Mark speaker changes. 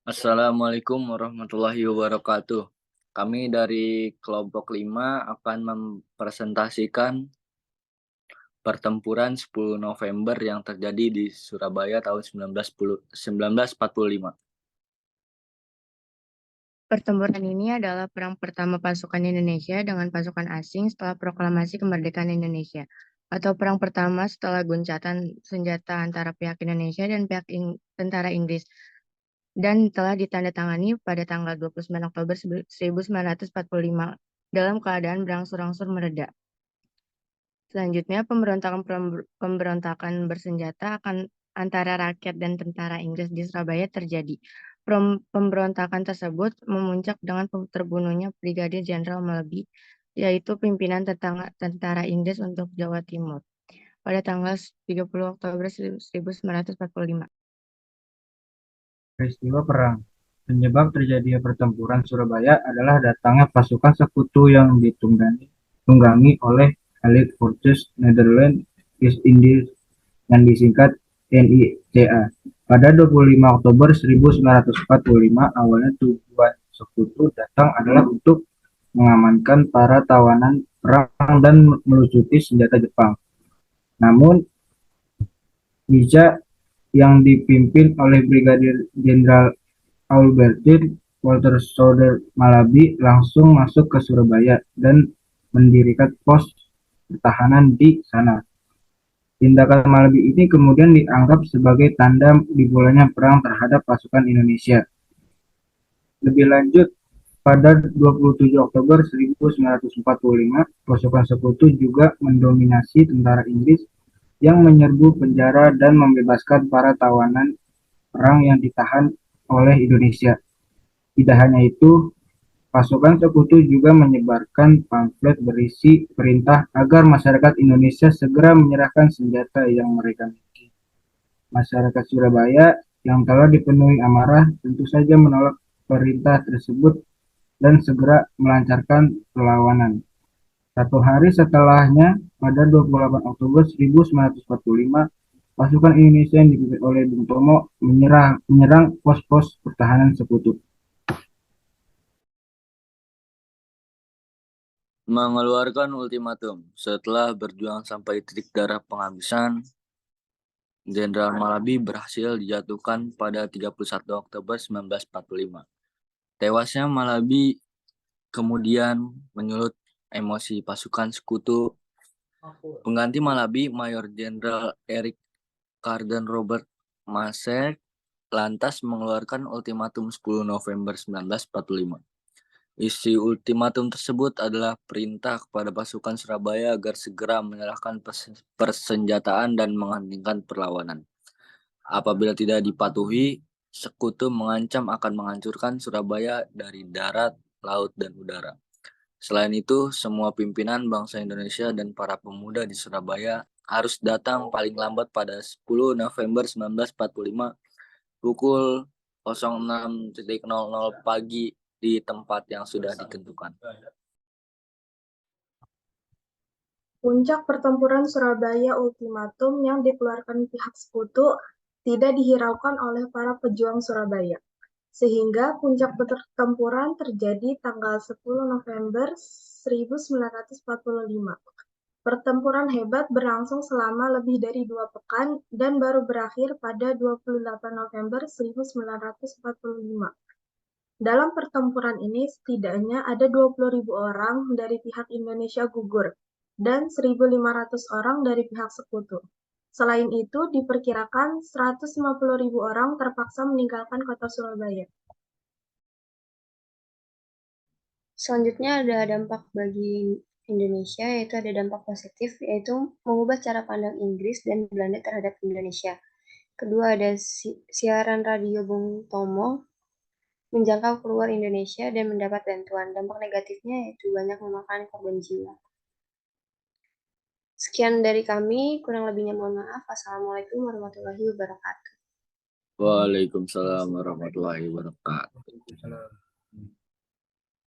Speaker 1: Assalamualaikum warahmatullahi wabarakatuh. Kami dari kelompok 5 akan mempresentasikan pertempuran 10 November yang terjadi di Surabaya tahun 1945.
Speaker 2: Pertempuran ini adalah perang pertama pasukan Indonesia dengan pasukan asing setelah proklamasi kemerdekaan Indonesia, atau perang pertama setelah gencatan senjata antara pihak Indonesia dan pihak tentara Inggris, dan telah ditandatangani pada tanggal 29 Oktober 1945 dalam keadaan berangsur-angsur mereda. Selanjutnya, pemberontakan bersenjata antara rakyat dan tentara Inggris di Surabaya terjadi. Pemberontakan tersebut memuncak dengan terbunuhnya Brigadir Jenderal Malabi, yaitu pimpinan tentara Inggris untuk Jawa Timur, pada tanggal 30 Oktober 1945.
Speaker 3: Peristiwa perang penyebab terjadinya pertempuran Surabaya adalah datangnya pasukan sekutu yang ditunggangi oleh Allied Forces Netherlands East Indies yang disingkat NICA. Pada 25 Oktober 1945, awalnya tujuan sekutu datang adalah untuk mengamankan para tawanan perang dan melucuti senjata Jepang. Namun, NICA yang dipimpin oleh Brigadir Jenderal Albertin Walter Soder Malabi langsung masuk ke Surabaya dan mendirikan pos pertahanan di sana. Tindakan Malabi ini kemudian dianggap sebagai tanda dimulainya perang terhadap pasukan Indonesia. Lebih lanjut, pada 27 Oktober 1945, pasukan sekutu juga mendominasi tentara Inggris yang menyerbu penjara dan membebaskan para tawanan perang yang ditahan oleh Indonesia. Tidak hanya itu, pasukan sekutu juga menyebarkan pamflet berisi perintah agar masyarakat Indonesia segera menyerahkan senjata yang mereka miliki. Masyarakat Surabaya yang telah dipenuhi amarah tentu saja menolak perintah tersebut dan segera melancarkan perlawanan. Satu hari setelahnya, pada 28 Oktober 1945, pasukan Indonesia yang dipimpin oleh Bung Tomo menyerang pos-pos pertahanan sekutu.
Speaker 1: Mengeluarkan ultimatum. Setelah berjuang sampai titik darah penghabisan, Jenderal Malabi berhasil dijatuhkan pada 31 Oktober 1945. Tewasnya Malabi kemudian menyulut emosi pasukan sekutu. Pengganti Malabi, Mayor Jenderal Eric Carden Robert Masek, lantas mengeluarkan ultimatum 10 November 1945. Isi ultimatum tersebut adalah perintah kepada pasukan Surabaya agar segera menyerahkan persenjataan dan menghentikan perlawanan. Apabila tidak dipatuhi, sekutu mengancam akan menghancurkan Surabaya dari darat, laut, dan udara. Selain itu, semua pimpinan bangsa Indonesia dan para pemuda di Surabaya harus datang paling lambat pada 10 November 1945 pukul 06.00 pagi di tempat yang sudah ditentukan.
Speaker 4: Puncak pertempuran Surabaya ultimatum yang dikeluarkan pihak sekutu tidak dihiraukan oleh para pejuang Surabaya, sehingga puncak pertempuran terjadi tanggal 10 November 1945. Pertempuran hebat berlangsung selama lebih dari 2 pekan dan baru berakhir pada 28 November 1945. Dalam pertempuran ini setidaknya ada 20.000 orang dari pihak Indonesia gugur dan 1.500 orang dari pihak sekutu. Selain itu, diperkirakan 150.000 orang terpaksa meninggalkan kota Surabaya.
Speaker 5: Selanjutnya ada dampak bagi Indonesia, yaitu ada dampak positif, yaitu mengubah cara pandang Inggris dan Belanda terhadap Indonesia. Kedua, ada siaran radio Bung Tomo menjangkau keluar Indonesia dan mendapat bantuan. Dampak negatifnya yaitu banyak memakan korban jiwa. Sekian dari kami, kurang lebihnya mohon maaf. Assalamualaikum warahmatullahi wabarakatuh.
Speaker 1: Waalaikumsalam warahmatullahi wabarakatuh.